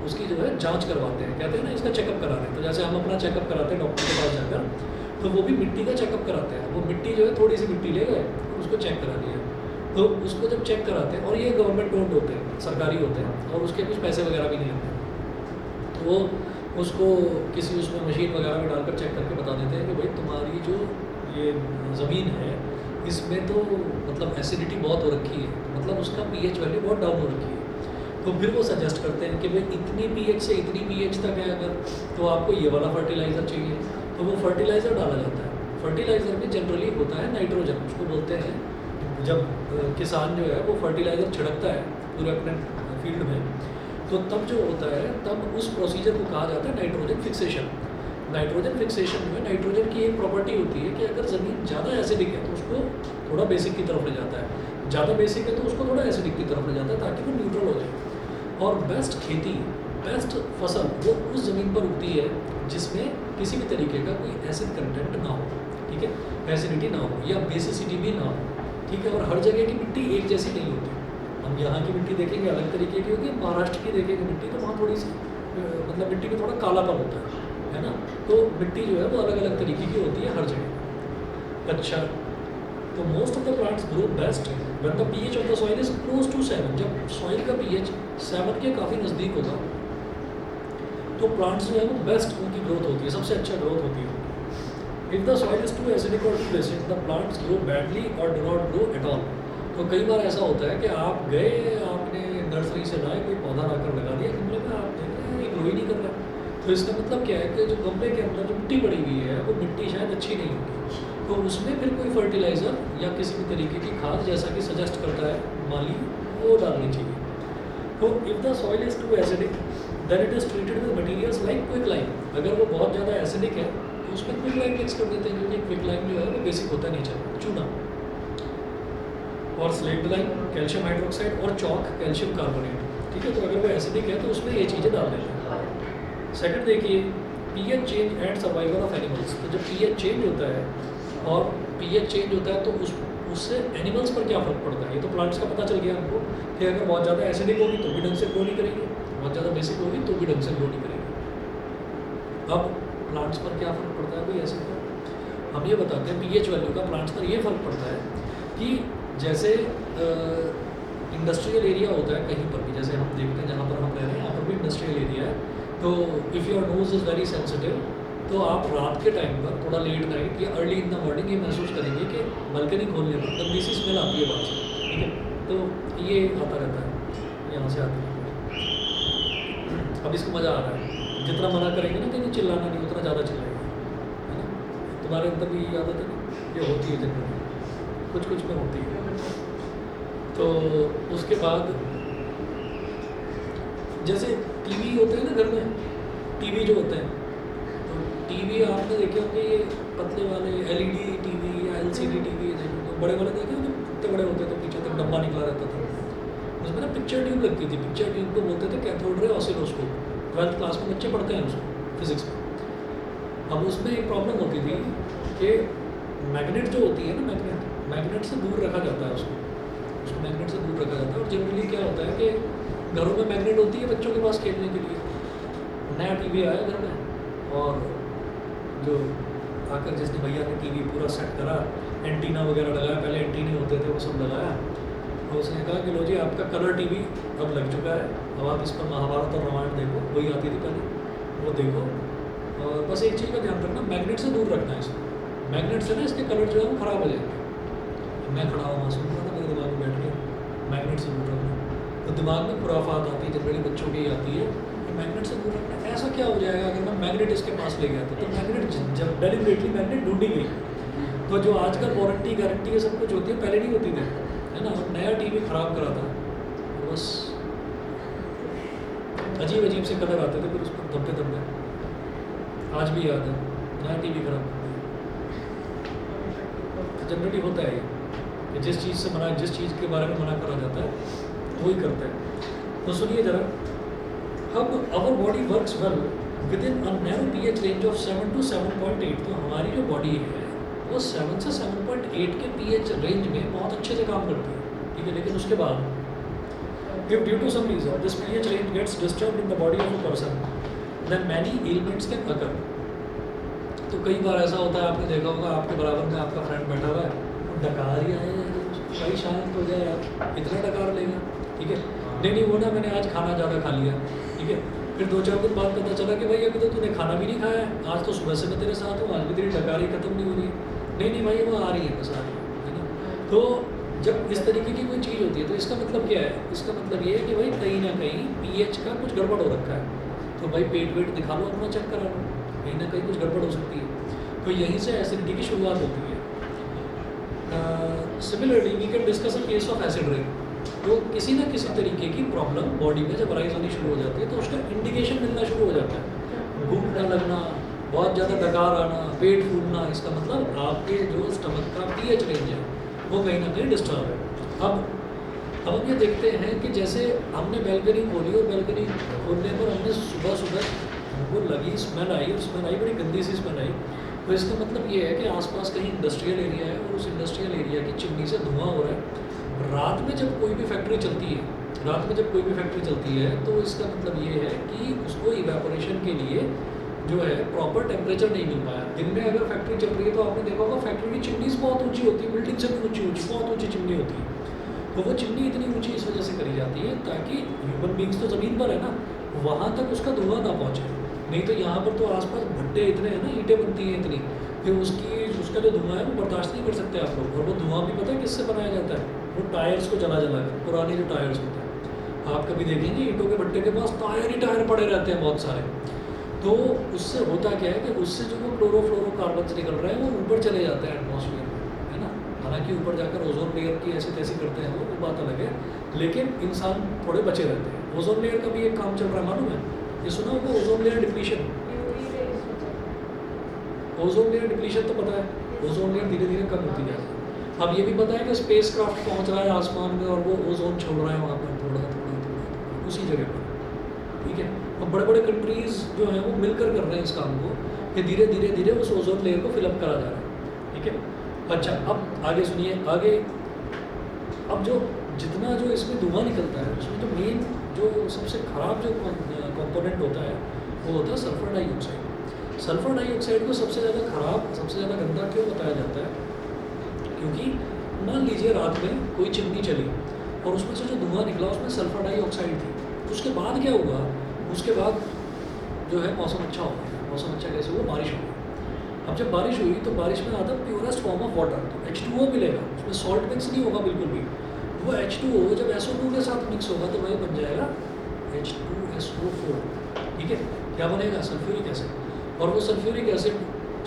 उसकी जो है जांच करवाते हैं। कहते हैं ना इसका चेकअप करा रहे हैं, तो जैसे हम अपना चेकअप कराते हैं डॉक्टर के पास जाकर, तो वो भी मिट्टी का चेकअप कराते हैं। वो मिट्टी जो है थोड़ी सी मिट्टी ले गए और उसको चेक करा लिया, तो उसको जब चेक कराते हैं, और ये गवर्नमेंट ओन्ड होते हैं, सरकारी होते हैं और उसके कुछ पैसे वगैरह भी नहीं लगते, तो वो उसको किसी उसमें मशीन वगैरह में डालकर चेक करके बता देते हैं कि भाई तुम्हारी जो ये ज़मीन है इसमें तो मतलब एसिडिटी बहुत हो रखी है, मतलब उसका पीएच वैल्यू बहुत डाउन हो रखी है। तो फिर वो सजेस्ट करते हैं कि भाई इतनी पीएच से इतनी पीएच तक है अगर, तो आपको ये वाला फर्टिलाइज़र चाहिए, तो वो फर्टिलाइज़र डाला जाता है। फर्टिलाइज़र में जनरली होता है नाइट्रोजन, उसको बोलते हैं। जब किसान जो है वो फर्टिलाइज़र छिड़कता है पूरे अपने फील्ड में, तो तब जो होता है तब उस प्रोसीजर को कहा जाता है नाइट्रोजन फिक्सेशन। नाइट्रोजन फिक्सेशन में नाइट्रोजन की एक प्रॉपर्टी होती है कि अगर ज़मीन ज़्यादा एसिडिक है तो उसको थोड़ा बेसिक की तरफ ले जाता है, ज़्यादा बेसिक है तो उसको थोड़ा एसिडिक की तरफ ले जाता है, ताकि वो न्यूट्रल हो जाए। और बेस्ट खेती, बेस्ट फसल वो उस ज़मीन पर उगती है जिसमें किसी भी तरीके का कोई एसिड कंटेंट ना हो, ठीक है, एसिडिटी ना हो या बेसिसिटी भी ना हो, ठीक है। और हर जगह की मिट्टी एक जैसी नहीं होती। हम यहाँ की मिट्टी देखेंगे अलग तरीके की होगी, महाराष्ट्र की देखेंगे मिट्टी तो वहाँ थोड़ी सी मतलब मिट्टी में थोड़ा कालापन होता है ना। तो मिट्टी जो है वो अलग अलग तरीके की होती है हर जगह। अच्छा, तो most of the plants grow best when the pH of the soil is close to 7। जब सॉइल का पीएच 7 के काफ़ी नज़दीक होगा तो प्लांट्स जो है वो बेस्ट उनकी ग्रोथ होती है, सबसे अच्छा ग्रोथ होती है। If the soil is too acidic और too basic the plants grow badly और do not grow at all. तो कई बार ऐसा होता है कि आप गए, आपने नर्सरी से लाए कोई पौधा लाकर लगा दिया गमले में, आप देख रहे हैं ये ग्रो ही नहीं कर रहा। तो इसका मतलब क्या है कि जो गमले के अंदर जो मिट्टी पड़ी हुई है वो मिट्टी शायद अच्छी नहीं होगी, तो उसमें फिर कोई फर्टिलाइज़र या किसी भी तरीके की खाद जैसा कि सजेस्ट करता है माली वो डालनी चाहिए। तो if the soil is too acidic then it is treated with materials like quick lime. अगर वो बहुत ज़्यादा एसिडिक है तो उसमें क्विक लाइम मिक्स कर देते हैं, क्योंकि क्विक लाइम जो है वो बेसिक होता नहीं चाहिए, चूना और स्लेक्ट लाइम, कैल्शियम हाइड्रोक्साइड और चॉक कैल्शियम कार्बोनेट, ठीक है। तो अगर वो एसिडिक है तो उसमें ये चीज़ें डाल देते हैं। सेकंड देखिए, pH change and survival of animals. तो जब पीएच चेंज होता है और पीएच चेंज होता है तो उससे एनिमल्स पर क्या फ़र्क पड़ता है, ये तो प्लांट्स का पता चल गया हमको कि अगर बहुत ज़्यादा एसिडिक होगी तो भी ढंग से ग्रो नहीं करेगी, बहुत ज़्यादा बेसिक होगी तो भी ढंग से ग्रो नहीं करेगी। अब प्लांट्स पर क्या फ़र्क पड़ता है भाई ऐसे पर हम ये बताते हैं पीएच वैल्यू का प्लांट्स पर ये फ़र्क पड़ता है कि जैसे इंडस्ट्रियल एरिया होता है कहीं पर भी, जैसे हम देखते हैं जहाँ पर हम रह रहे हैं यहाँ पर भी इंडस्ट्रियल एरिया है, तो if your nose is very sensitive तो आप रात के टाइम पर थोड़ा लेट नाइट या अर्ली इन द मॉर्निंग ये महसूस करेंगे कि बालकनी खोलने पर गंदी सी स्मेल आती है बाहर से, ठीक है। तो ये आता रहता है, यहाँ से आती है। अब इसको मज़ा आ रहा है, जितना मना करेंगे ना कि चिल्लाना नहीं उतना ज़्यादा चिल्लाएंगे, है ना। तुम्हारे अंदर भी ये आदत है ना, ये होती है जनरली, कुछ कुछ में होती है। तो उसके बाद जैसे टीवी होते हैं ना घर में, टीवी जो होते हैं, तो टीवी आपने देखे होंगे ये पतले वाले एलईडी टीवी या एलसीडी टीवी, तो बड़े वाले देखे होंगे, इतने बड़े होते थे, पीछे तक डब्बा निकला रहता था, उसमें ना पिक्चर ट्यूब लगती थी। पिक्चर ट्यूब को बोलते थे cathode ray oscilloscope. 12th class में बच्चे पढ़ते हैं उसको फिजिक्स में। अब उसमें एक प्रॉब्लम होती थी कि मैग्नेट जो होती है ना, मैग्नेट से दूर रखा जाता है उसको मैग्नेट से दूर रखा जाता है। और जनरली क्या होता है कि घरों में मैग्नेट होती है बच्चों के पास खेलने के लिए। नया टीवी आया घर में और जो आकर जिसने भैया ने टीवी पूरा सेट करा, एंटीना वगैरह लगाया, पहले एंटीने होते थे वो सब लगाया, और उसने कहा कि लो जी आपका कलर टीवी अब लग चुका है, अब आप इस पर महाभारत और रामायण देखो, वही आती थी पहले, वो देखो। और बस एक चीज़ का ध्यान रखना, मैग्नेट से दूर रखना है इसको, मैग्नेट से ना इसके कलर जो है वो ख़राब हो जाएंगे। मैं खड़ा हुआ सुन रहा था, मेरे दिमाग में बैठ गया मैग्नेट से दूर रखना। तो दिमाग में खुराफात आती है, जनरली बच्चों की आती है कि मैग्नेट से दूर रखना। ऐसा क्या हो जाएगा अगर मैं मैग्नेट इसके पास ले गया था, तो मैग्नेट जब डेलिबरेटली मैग्नेट ढूंढी गई, तो जो आजकल वारंटी गारंटी ये सब कुछ होती है पहले नहीं होती थी, है ना। और नया टीवी ख़राब करा था, बस अजीब अजीब से कलर आते थे फिर उस पर धब्बे धब्बे, आज भी याद है, नया टीवी खराब कर दिया। जनरली होता है ये कि जिस चीज़ से मना, जिस चीज़ के बारे में मना करा जाता है वही करते हैं। तो सुनिए ज़रा, अब our body works well within a narrow pH range of 7 to 7.8। तो हमारी जो बॉडी है वो 7 से 7.8 के पीएच रेंज में बहुत अच्छे से काम करती है, ठीक है। लेकिन उसके बाद if due to some reason this pH range gets disturbed in the body of a person then many ailments can occur। तो कई बार ऐसा होता है, आपने देखा होगा आपके बराबर में आपका फ्रेंड बैठा हुआ है, डकार ही आए भाई शांत हो जाए यार, इतना डकार लेगा, ठीक है। नहीं वो ना मैंने आज खाना ज़्यादा खा लिया, ठीक है। फिर 2-4 दिन बाद पता चला कि भाई अभी तो तूने खाना भी नहीं खाया है, आज तो सुबह से मैं तेरे साथ हूँ, आज भी तेरी डकारी खत्म नहीं हो रही है। नहीं भाई वो आ रही है, बस आ रही है ना। तो जब इस तरीके की कोई चीज़ होती है तो इसका मतलब क्या है, इसका मतलब ये है कि भाई कहीं ना कहीं पीएच का कुछ गड़बड़ हो रखा है। तो भाई पेट वेट दिखा लो, अपना चेक करा लो, कहीं ना कहीं कुछ गड़बड़ हो सकती है। तो यहीं से एसिडिटी की शुरुआत होती है। Similarly we can discuss a case of acid rain. तो किसी ना किसी तरीके की प्रॉब्लम बॉडी में जब राइज होनी शुरू हो जाती है तो उसका इंडिकेशन मिलना शुरू हो जाता है, भूख न लगना, बहुत ज़्यादा डकार आना, पेट फूलना। इसका मतलब आपके जो स्टमक का पीएच रेंज है वो कहीं ना कहीं डिस्टर्ब है। अब हम ये देखते हैं कि जैसे हमने बैल्कनी खोली और बैल्कनी खोलने पर हमने सुबह सुबह हमको लगी स्मेल आई, और स्मेल आई बड़ी गंदी सी स्मेल आई। तो इसका मतलब ये है कि आसपास कहीं इंडस्ट्रियल एरिया है और उस इंडस्ट्रियल एरिया की चिमनी से धुआं हो रहा है। रात में जब कोई भी फैक्ट्री चलती है, तो इसका मतलब ये है कि उसको इवेपोरेशन के लिए जो है प्रॉपर टेम्परेचर नहीं मिल पाया। दिन में अगर फैक्ट्री चल रही है तो आपने देखा होगा फैक्ट्री की चिमनीज बहुत ऊंची होती है, बिल्डिंग से भी ऊंची बहुत ऊंची चिमनी होती है। तो वो चिमनी इतनी ऊंची इस वजह से करी जाती है ताकि ह्यूमन बींग्स तो ज़मीन पर है ना, वहाँ तक उसका धुआं ना पहुँचे। नहीं तो यहाँ पर तो आसपास भट्टे इतने हैं ना, ईंटें बनती हैं इतनी कि उसका जो धुआं है वो बर्दाश्त नहीं कर सकते आप लोग। और वो धुआं भी पता है किससे बनाया जाता है? वो टायर्स को जला के, पुराने जो टायर्स होते हैं आप कभी देखेंगे ईंटों के भट्टे के पास टायर ही टायर पड़े रहते हैं बहुत सारे। तो उससे होता क्या है कि उससे जो वो क्लोरोफ्लोरोकार्बन्स निकल रहे हैं वो ऊपर चले जाते हैं एटमॉस्फेयर में, है ना। हालांकि ऊपर जाकर ओजोन लेयर की ऐसी तैसी करते हैं वो बात अलग है, लेकिन इंसान थोड़े बचे रहते हैं। ओजोन लेयर का भी एक काम चल रहा है, मालूम है? ये सुना होगा ozone layer depletion. Ozone layer depletion तो पता है, ओजोन लेयर धीरे धीरे कम होती जा रही है। अब ये भी पता है कि स्पेस क्राफ्ट पहुँच रहा है आसमान में और वो ओजोन छोड़ रहा है वहाँ पर थोड़ा उसी जगह पर, ठीक है। अब बड़े बड़े कंट्रीज़ जो हैं वो मिलकर कर रहे हैं इस काम को कि धीरे धीरे उस ओजोन लेयर को फिलअप करा जा रहा है, ठीक है। अच्छा, अब आगे सुनिए। आगे अब जो जितना जो इसमें धुआं निकलता है उसमें तो मेन जो सबसे ख़राब जो कंपोनेंट होता है वो होता है सल्फर डाइऑक्साइड। सल्फर डाइऑक्साइड को सबसे ज़्यादा ख़राब, सबसे ज़्यादा गंदा क्यों बताया जाता है? क्योंकि मान लीजिए रात में कोई चिमनी चली और उसमें से जो धुआं निकला उसमें सल्फर डाइऑक्साइड थी। उसके बाद क्या हुआ? उसके बाद जो है मौसम अच्छा हो गया। मौसम अच्छा कैसे हुआ? बारिश हो गई। अब जब बारिश हुई तो बारिश में आता प्योरेस्ट फॉर्म ऑफ वाटर, तो H2O मिलेगा, उसमें सॉल्ट मिक्स नहीं होगा बिल्कुल भी। वो H2O जब SO2 के साथ मिक्स होगा तो वही बन जाएगा H2SO4, ठीक है। क्या बनेगा? Sulphuric acid. और वो सल्फ्यूरिक एसिड,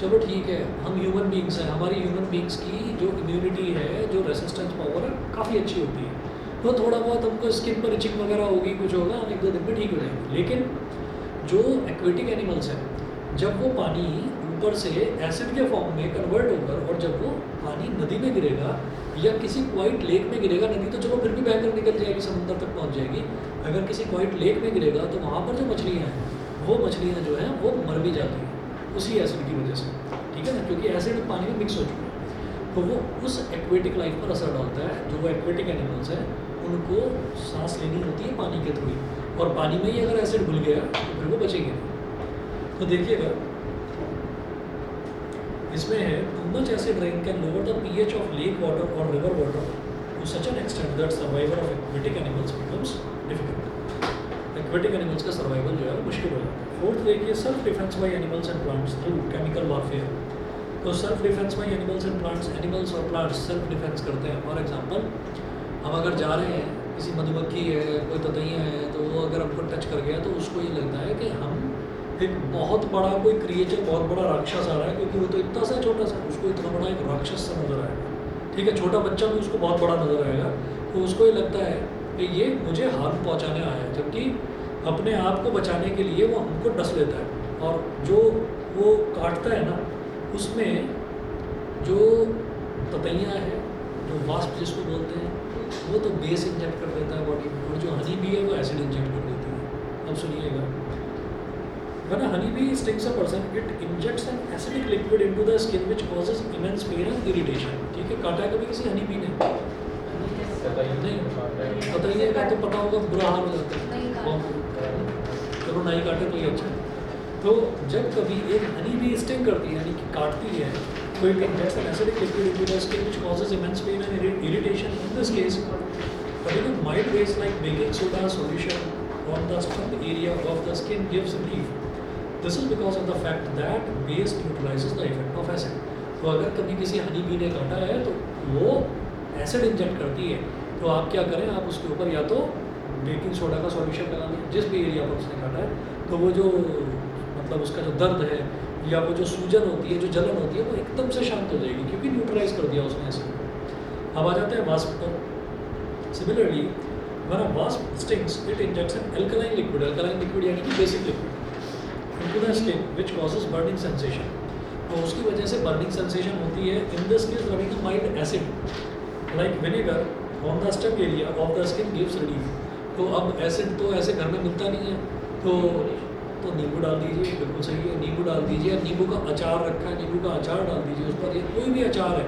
चलो ठीक है, हम ह्यूमन बींग्स हैं, हमारी ह्यूमन बींग्स की जो इम्यूनिटी है, जो रेसिस्टेंस पावर है, काफ़ी अच्छी होती है। तो थोड़ा बहुत हमको स्किन पर इचिंग वगैरह होगी, कुछ होगा, हम 1-2 दिन में ठीक हो जाएंगे। लेकिन जो एक्वेटिक एनिमल्स हैं, जब वो पानी ऊपर से एसिड के फॉर्म में कन्वर्ट होकर, और जब वो पानी नदी में गिरेगा या किसी क्वाइट लेक में गिरेगा, नदी तो चलो फिर भी बहकर निकल जाएगी, समुद्र तक पहुंच जाएगी। अगर किसी क्वाइट लेक में गिरेगा तो वहाँ पर जो मछलियाँ हैं, वो मछलियाँ जो हैं वो मर भी जाती हैं उसी एसिड की वजह से, ठीक है ना, क्योंकि एसिड पानी में मिक्स हो चुका है। तो वो उस एक्वेटिक लाइफ पर असर डालता है। जो वो एक्वेटिक एनिमल्स हैं उनको सांस लेनी होती है पानी के थ्रू, और पानी में ही अगर एसिड घुल गया तो फिर वो बचेंगे। तो देखिएगा इसमें है too much acid rain can lower the pH of lake water और river water to such an extent that survival of aquatic animals becomes difficult. Aquatic animals का सर्वाइवल जो है मुश्किल हो जाता है। फोर्थ देखिए, self defence by animals and plants through chemical warfare. तो self defence by animals and plants, animals और प्लांट्स सेल्फ डिफेंस करते हैं। फॉर एग्जांपल, हम अगर जा रहे हैं, किसी मधुमक्खी है, कोई ततैया है, तो वो अगर हमको टच कर गया तो उसको ये लगता है कि हम एक बहुत बड़ा कोई क्रिएचर, बहुत बड़ा राक्षस आ रहा है, क्योंकि वो तो इतना सा छोटा सा, उसको इतना बड़ा एक राक्षस सा नजर आएगा, ठीक है। छोटा बच्चा भी उसको बहुत बड़ा नजर आएगा, तो उसको ये लगता है कि ये मुझे हार्म पहुंचाने आया है, जबकि अपने आप को बचाने के लिए वो हमको डस लेता है। और जो वो काटता है ना, उसमें जो ततैया है, जो वास्प जिसको बोलते हैं, वो तो बेस इंजेक्ट कर देता है बॉडी में, और जो हनी बी है वो एसिड इंजेक्ट कर देती है। अब सुनिएगा, when a honeybee stings a person, it injects an acidic liquid into the skin which causes immense pain and irritation, ठीक है। काटा है कभी किसी हनीबी ने? नहीं, ततैया का तो पता होगा, बुरा हाल हो जाता है। चलो नहीं काटे तो ये अच्छा है। तो जब कभी एक हनीबी स्टिंग करती है, यानी कि काटती है, तो it injects an acidic liquid into the skin which causes immense pain and irritation. In this case, particular mild waste like baking soda solution on the stunned area of the skin gives relief. This is because of the fact that base neutralizes the effect of acid. तो अगर कभी किसी honey bee ने काटा है तो वो acid inject करती है, तो आप क्या करें, आप उसके ऊपर या तो बेकिंग सोडा का सॉल्यूशन लगा दें जिस भी एरिया पर उसने काटा है, तो वो जो मतलब उसका जो दर्द है या वो जो सूजन होती है, जो जलन होती है, वो एकदम से शांत हो जाएगी क्योंकि न्यूट्रलाइज कर दिया उसने एसिड को। अब आ जाते हैं वास्प पर। Similarly when a wasp stings, it injects an alkaline liquid यानी कि basic liquid into the skin which causes burning sensation। तो उसकी वजह से बर्निंग सेंसेशन होती है। In this case rubbing a mild acid like vinegar on the stem area of the skin gives relief. तो अब एसिड तो ऐसे घर में मिलता नहीं है, तो नींबू डाल दीजिए, बिल्कुल सही है, नींबू डाल दीजिए। नींबू का अचार रखा है, नींबू का अचार डाल दीजिए उस पर, या कोई भी अचार है,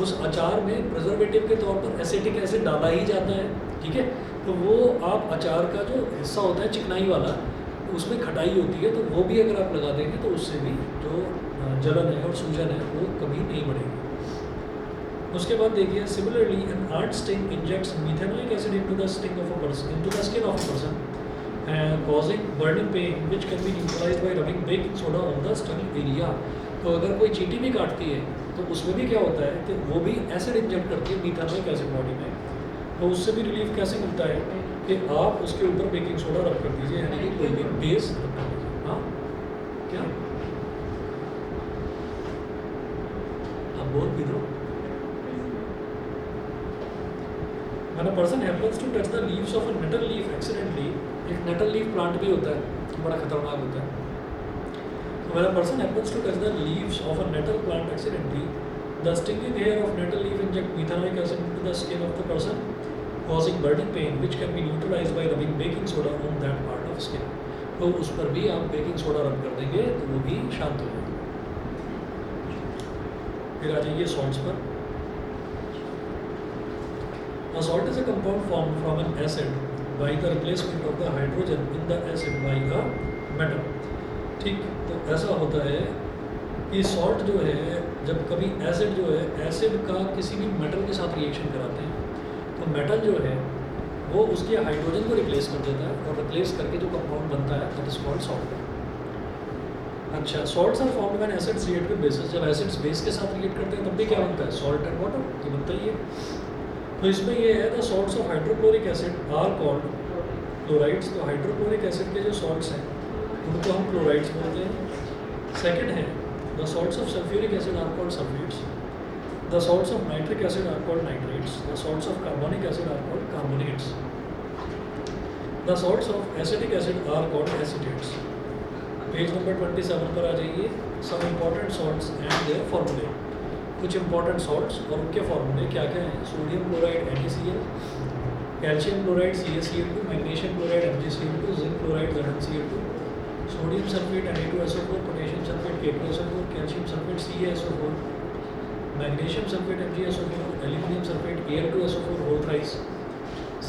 उस अचार में प्रिजर्वेटिव के तौर पर एसिटिक एसिड डाला ही जाता है, ठीक है। तो वो आप अचार का जो हिस्सा होता है चिकनाई वाला, उसमें खटाई होती है, तो वो भी अगर आप लगा देंगे तो उससे भी जो जलन है और सूजन है वो कभी नहीं बढ़ेगी। उसके बाद देखिए similarly an art sting injects methanoic acid into the sting of a person, into the skin of a person, causing burning pain which can be neutralized by rubbing baking soda on the stung area। तो अगर कोई चींटी भी काटती है तो उसमें भी क्या होता है कि वो भी एसिड इंजेक्ट करती है, मिथेनोइक एसिड बॉडी में। तो उससे भी रिलीफ कैसे मिलता है कि आप उसके ऊपर बेकिंग सोडा रब कर दीजिए, यानी कि कोई भी बेस रब कर दीजिए। हाँ क्या आप बोल भी दो। When a person happens to touch the leaves of a nettle leaf accidentally, एक nettle leaf plant भी होता है, बड़ा खतरनाक होता है। So when a person happens to touch the leaves of a nettle plant accidentally, the stinging hair of nettle leaf inject methanoic acid into the skin of the person, causing burning pain which can be neutralized by rubbing baking soda on that part of skin। तो उस पर भी आप baking soda रब कर देंगे तो वो भी शांत हो जाएगा। फिर आ जाइए सॉल्ट्स पर। A salt is a compound formed from an acid by the replacement of the hydrogen in the acid by a metal। ठीक, तो ऐसा होता है कि सॉल्ट जो है, जब कभी एसिड जो है, एसिड का किसी भी मेटल के साथ रिएक्शन कराते हैं तो मेटल जो है वो उसके हाइड्रोजन को रिप्लेस कर देता है, और रिप्लेस करके जो कंपाउंड बनता है दैट इज कॉल्ड सॉल्ट। अच्छा, salts are formed when acids react with bases. जब एसिड्स बेस के साथ रिएक्ट करते हैं तब भी क्या बनता है, सॉल्ट एंड वाटर, तो बनता ही है। तो इसमें ये है the salts of hydrochloric acid are called chlorides. तो हाइड्रोक्लोरिक एसिड के जो सॉल्ट्स हैं उनको हम क्लोराइड्स बोलते हैं। सेकंड है the salts of sulphuric acid are called sulphates. The salts of nitric acid are called nitrates. The salts of carbonic acid are called carbonates. The salts of acetic acid are called acetates. Page number 27 पर आ जाइए। Some important salts and their formulae. कुछ important salts और उनके फॉर्मूले क्या क्या हैं। Sodium chloride NaCl, calcium chloride CaCl2, magnesium chloride MgCl2, zinc chloride ZnCl2, sodium sulphate Na2SO4, potassium sulphate K2SO4, calcium sulphate CaSO4, magnesium sulphate MgSO4, aluminium sulphate Al2SO4 whole thrice,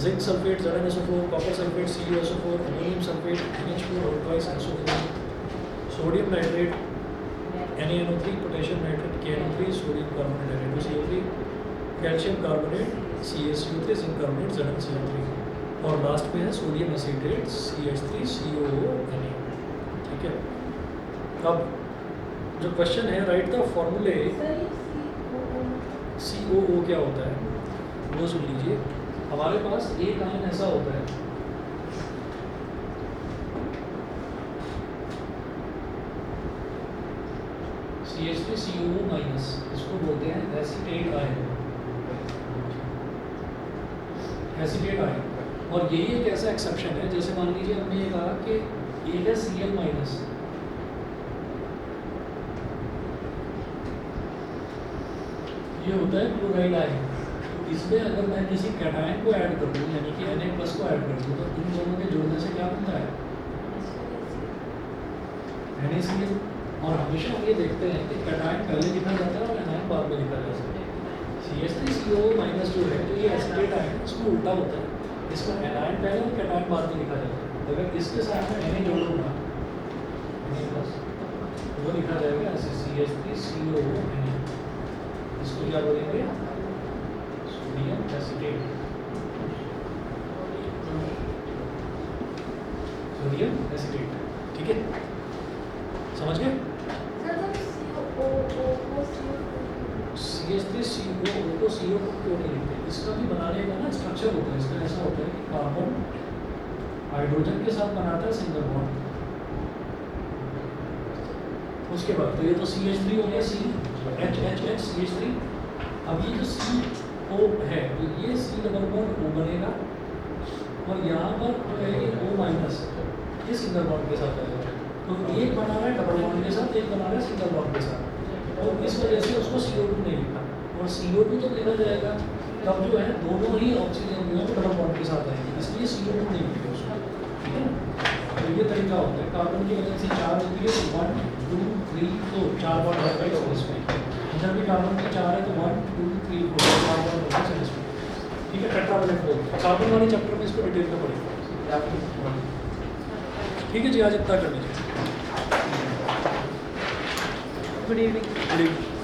zinc sulphate ZnSO4, copper sulphate CuSO4, ammonium sulphate NH4 whole thrice SO4, sodium nitrate NaNO3, potassium nitrate KNO3, sodium carbonate Na2CO3, calcium carbonate CaCO3, zinc carbonate ZnCO3, और last में है sodium acetate CH3COONA। ठीक है, अब जो question है right the फॉर्मूले। COO क्या होता है वो सुन लीजिए। हमारे पास एक आयन ऐसा होता है CH3COO माइनस, इसको बोलते हैं एसीटेट आयन, एसीटेट आयन। और यही एक ऐसा एक्सेप्शन है, जैसे मान लीजिए हमने ये कहा कि एक है Cl माइनस, ये होता है क्लोराइड आयन। तो इसमें अगर मैं किसी कैटायन को ऐड कर दूँ, यानी कि Na प्लस को ऐड कर दूँ, तो इन दोनों के जोड़ने से क्या बनता है, NaCl। और हमेशा हम ये देखते हैं कि कैटायन पहले लिखा जाता है और एनायन बाद में लिखा जाता है। CH3COO माइनस जो है, जो ये एसीटेट आयन है, उसमें उल्टा होता है, इसमें एनायन पहले और कैटायन बाद में लिखा जाता है। तो अगर इसके साथ में Na जोड़ूंगा Na+, वो लिखा जाएगा ऐसे CH3COO Na। इसको क्या बोलेंगे, सोडियम एसीटेट, सोडियम एसीटेट। ठीक है, समझ गए। CH3COO को CO क्यों नहीं लिखते, इसका भी बनाने का ना स्ट्रक्चर होता है। इसका ऐसा होता है कि कार्बन हाइड्रोजन के साथ बनाता है सिंगल बॉन्ड, उसके बाद तो ये तो CH3 हो गया, C H H H CH3। अब ये जो CO है तो ये C डबल बॉन्ड O बनेगा और यहाँ पर जो है ये O माइनस ये सिंगल बॉन्ड के साथ आएगा। तो एक बना रहा है डबल बॉन्ड के साथ, एक बना रहा है सिंगल बॉन्ड के साथ। और इस वजह से उसको CO2 नहीं लिखा, और CO2 तो लिखा जाएगा तब जो है दोनों ही ऑक्सीजन जो है डबल बॉन्ड के साथ आएंगे, इसलिए CO2 नहीं लिखा उसको, ठीक है ना। तो ये तरीका होता है। कार्बन की वजह से 4 होती है तो 1 2 3 4 4 बॉन्ड है तो इसमें जब भी कार्बन की 4 है तो 1 2 3 4 4 बॉन्ड होते हैं इसमें, ठीक है। टेट्रावैलेंट बोलते हैं। कार्बन वाले चैप्टर में इसको डिटेल में पढ़ेंगे, ठीक है जी। आज इतना कर लीजिए। Good evening. Good evening.